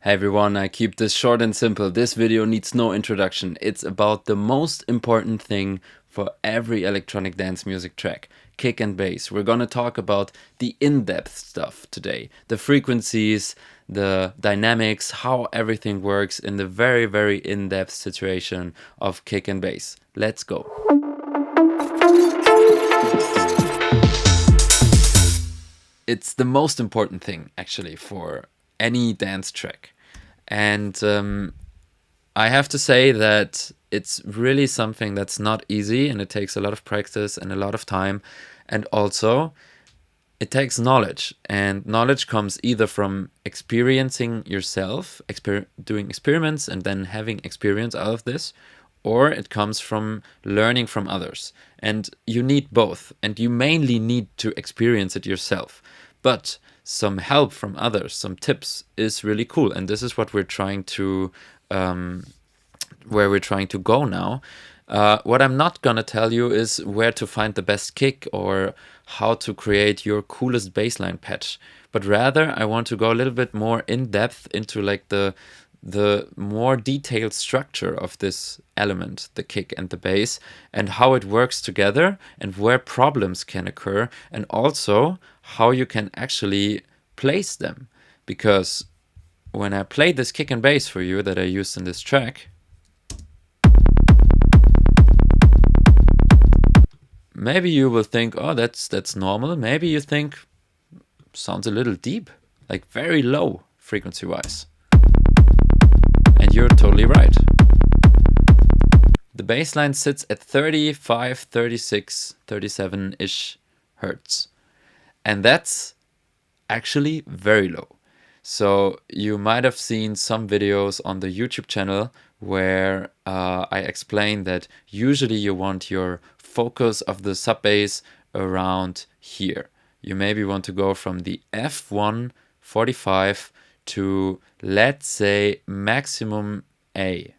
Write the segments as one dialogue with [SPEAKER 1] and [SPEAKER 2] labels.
[SPEAKER 1] Hey everyone, I keep this short and simple. This video needs no introduction. It's about the most important thing for every electronic dance music track, kick and bass. We're gonna talk about the in-depth stuff today, the frequencies, the dynamics, how everything works in the very, very in-depth situation of kick and bass. Let's go. It's the most important thing actually for any dance track. And I have to say that it's really something that's not easy, and it takes a lot of practice and a lot of time. And also, it takes knowledge. And knowledge comes either from experiencing yourself, doing experiments and then having experience out of this, or it comes from learning from others. And you need both. And you mainly need to experience it yourself. But some help from others, some tips is really cool. And this is what we're trying to where we're trying to go now. What I'm not gonna tell you is where to find the best kick or how to create your coolest bassline patch, but rather I want to go a little bit more in depth into like the more detailed structure of this element, the kick and the bass, and how it works together and where problems can occur, and also how you can actually place them. Because when I played this kick and bass for you that I used in this track, maybe you will think, oh, that's normal. Maybe you think, sounds a little deep, like very low frequency-wise. And you're totally right. The bass line sits at 35, 36, 37-ish hertz. And that's actually very low. So you might have seen some videos on the YouTube channel where I explain that usually you want your focus of the sub bass around here. You maybe want to go from the F1 45 to, let's say, maximum A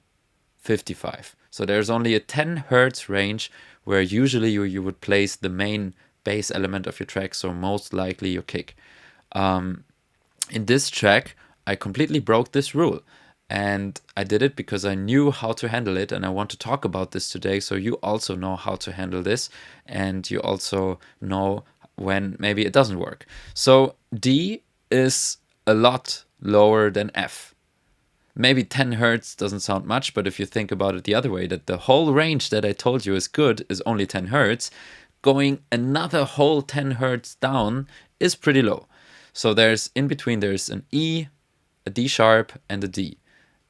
[SPEAKER 1] 55. So there's only a 10 hertz range where usually you would place the main bass element of your track, so most likely your kick. In this track, I completely broke this rule. And I did it because I knew how to handle it, and I want to talk about this today so you also know how to handle this, and you also know when maybe it doesn't work. So D is a lot lower than F. Maybe 10 hertz doesn't sound much, but if you think about it the other way, that the whole range that I told you is good is only 10 hertz, going another whole 10 hertz down is pretty low. So there's in between, there's an E, a D sharp, and a D.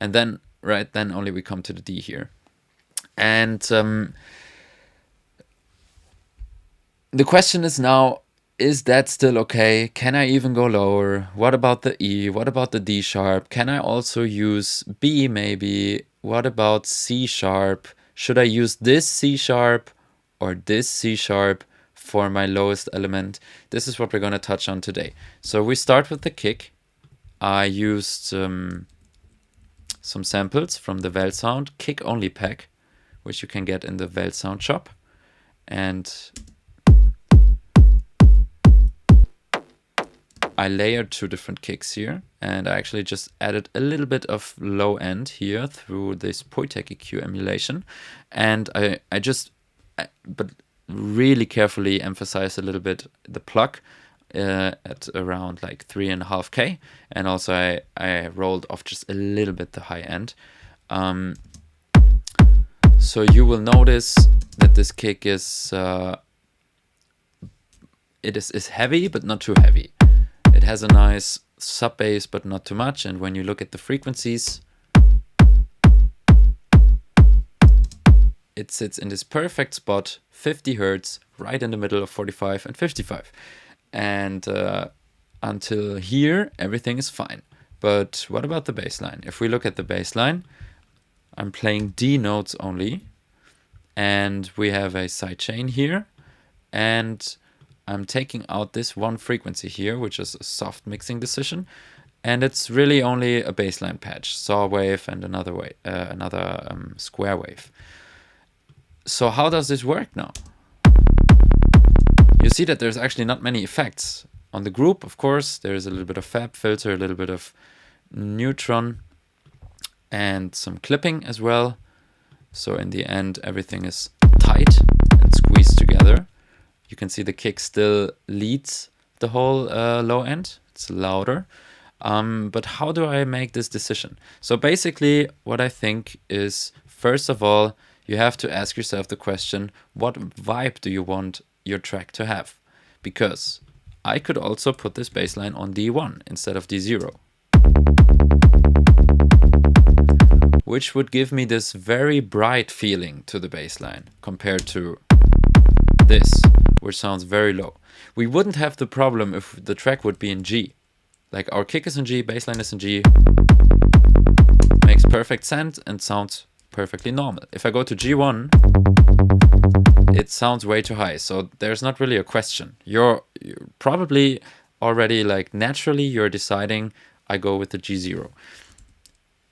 [SPEAKER 1] And then, right, then only we come to the D here. And the question is now, is that still okay? Can I even go lower? What about the E? What about the D sharp? Can I also use B maybe? What about C sharp? Should I use this C sharp or this C sharp for my lowest element? This is what we're going to touch on today. So we start with the kick. I used some samples from the Weltsound kick only pack, which you can get in the Weltsound shop. And I layered two different kicks here, and I actually just added a little bit of low end here through this Poitec EQ emulation. And I just, but really carefully emphasize a little bit the pluck at around like 3.5K, and also I rolled off just a little bit the high end. So you will notice that this kick is is heavy but not too heavy. It has a nice sub bass but not too much, and when you look at the frequencies, it sits in this perfect spot, 50 hertz, right in the middle of 45 and 55. And until here, everything is fine. But what about the bass line? If we look at the bass line, I'm playing D notes only, and we have a sidechain here, and I'm taking out this one frequency here, which is a soft mixing decision, and it's really only a bassline patch, saw wave and another square wave. So how does this work now? You see that there's actually not many effects. On the group, of course, there's a little bit of fab filter, a little bit of neutron and some clipping as well. So in the end, everything is tight and squeezed together. You can see the kick still leads the whole low end. It's louder. But how do I make this decision? So basically what I think is, first of all, you have to ask yourself the question, what vibe do you want your track to have? Because I could also put this bassline on D1 instead of D0, which would give me this very bright feeling to the bassline compared to this, which sounds very low. We wouldn't have the problem if the track would be in G. Like our kick is in G, bassline is in G, makes perfect sense and sounds perfectly normal. If I go to G1, it sounds way too high. So there's not really a question. You're probably already, like, naturally you're deciding I go with the G0,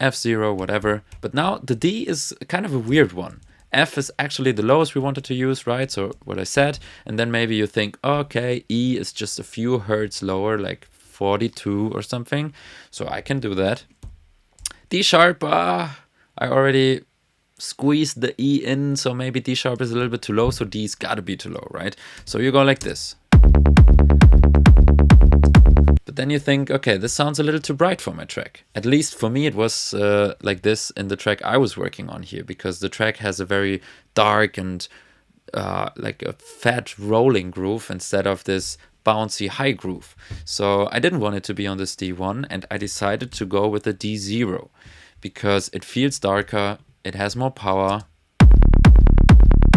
[SPEAKER 1] F0, whatever. But now the D is kind of a weird one. F is actually the lowest we wanted to use, right? So what I said, and then maybe you think, okay, E is just a few hertz lower, like 42 or something. So I can do that. D sharp, I already squeezed the E in, so maybe D sharp is a little bit too low, so D's gotta be too low, right? So you go like this. But then you think, okay, this sounds a little too bright for my track. At least for me, it was like this in the track I was working on here, because the track has a very dark and like a fat rolling groove instead of this bouncy high groove. So I didn't want it to be on this D1, and I decided to go with a D0 because it feels darker, it has more power,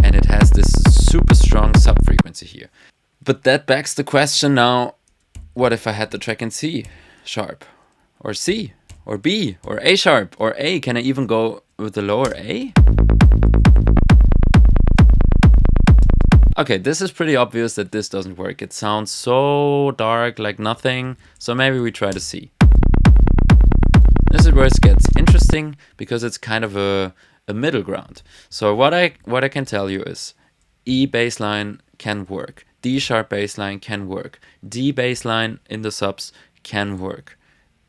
[SPEAKER 1] and it has this super strong sub frequency here. But that begs the question now, what if I had the track in C sharp, or C, or B, or A sharp, or A? Can I even go with the lower A? Okay, this is pretty obvious that this doesn't work. It sounds so dark, like nothing. So maybe we try to C. This is where it gets interesting, because it's kind of a middle ground. So what I can tell you is E bassline can work. D sharp bassline can work. D bassline in the subs can work.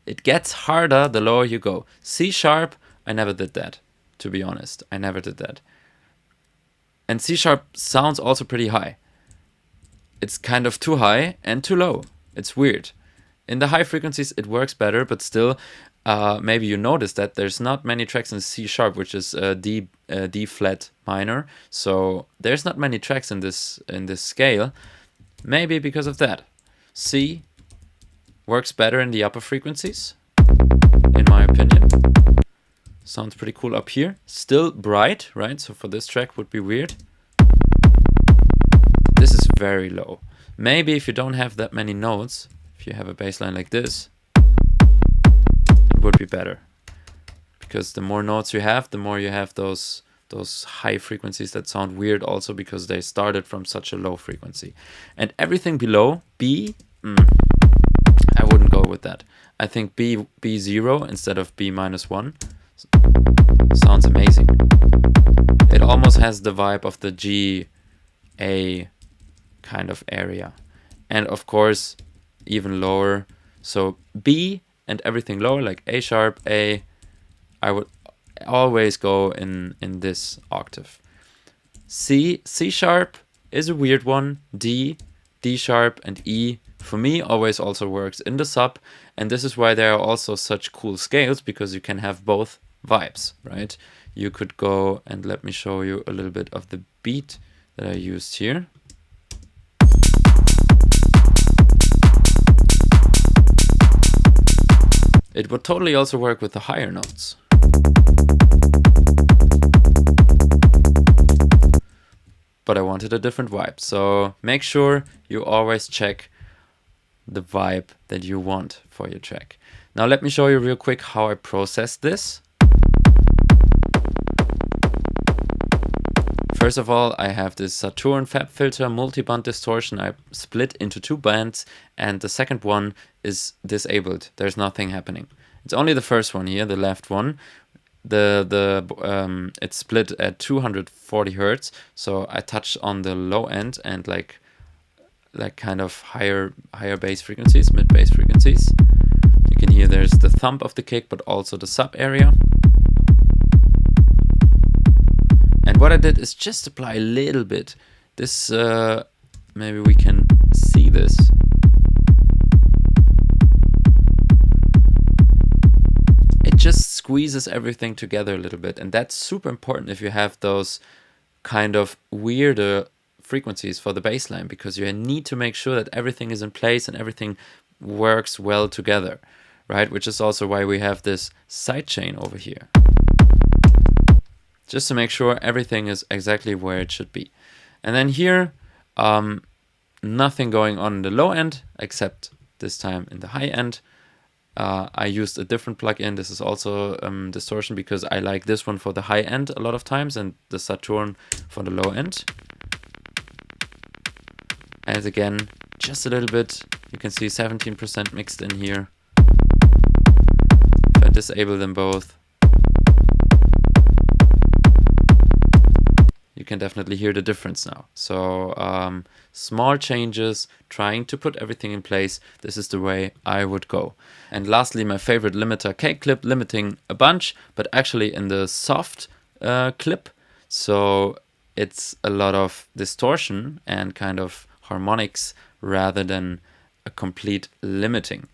[SPEAKER 1] It gets harder the lower you go. C sharp, I never did that, to be honest. I never did that. And C sharp sounds also pretty high. It's kind of too high and too low. It's weird. In the high frequencies it works better, but still, maybe you noticed that there's not many tracks in C sharp, which is D flat minor. So there's not many tracks in this scale. Maybe because of that. C works better in the upper frequencies, in my opinion. Sounds pretty cool up here. Still bright, right? So for this track would be weird. This is very low. Maybe if you don't have that many notes, if you have a bass line like this, it would be better. Because the more notes you have, the more you have those high frequencies that sound weird, also because they started from such a low frequency. And everything below B, I wouldn't go with that. I think B0 instead of B-1 sounds amazing. It almost has the vibe of the G A kind of area. And of course, even lower. So B and everything lower, like A sharp, A, I would always go in this octave. C sharp is a weird one. D sharp, and E for me always also works in the sub. And this is why there are also such cool scales, because you can have both vibes, right? You could go, and let me show you a little bit of the beat that I used here. It would totally also work with the higher notes. But I wanted a different vibe. So make sure you always check the vibe that you want for your track. Now let me show you real quick how I process this. First of all, I have this Saturn Fab Filter multi-band distortion. I split into 2 bands, and the second one is disabled. There's nothing happening. It's only the first one here, the left one. It's split at 240 hertz. So I touch on the low end and like kind of higher bass frequencies, mid bass frequencies. You can here there's the thumb of the kick, but also the sub area. And what I did is just apply a little bit. This, maybe we can see this. It just squeezes everything together a little bit. And that's super important if you have those kind of weirder frequencies for the bass line, because you need to make sure that everything is in place and everything works well together, right? Which is also why we have this sidechain over here, just to make sure everything is exactly where it should be. And then here, nothing going on in the low end, except this time in the high end. I used a different plugin. This is also distortion, because I like this one for the high end a lot of times and the Saturn for the low end. And again, just a little bit. You can see 17% mixed in here. If I disable them both, you can definitely hear the difference now. So small changes, trying to put everything in place. This is the way I would go. And lastly, my favorite limiter, cake clip, limiting a bunch, but actually in the soft clip. So it's a lot of distortion and kind of harmonics rather than a complete limiting.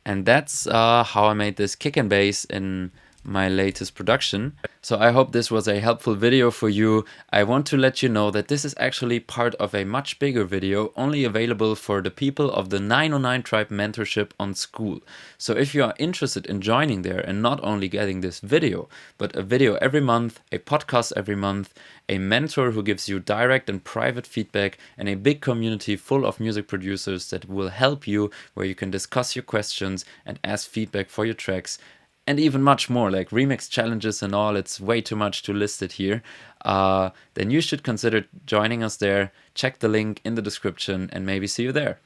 [SPEAKER 1] And that's how I made this kick and bass in my latest production. So I hope this was a helpful video for you. I want to let you know that this is actually part of a much bigger video, only available for the people of the 909 Tribe mentorship on School. So if you are interested in joining there and not only getting this video, but a video every month, a podcast every month, a mentor who gives you direct and private feedback, and a big community full of music producers that will help you, where you can discuss your questions and ask feedback for your tracks, and even much more, like remix challenges and all, it's way too much to list it here, then you should consider joining us there. Check the link in the description and maybe see you there.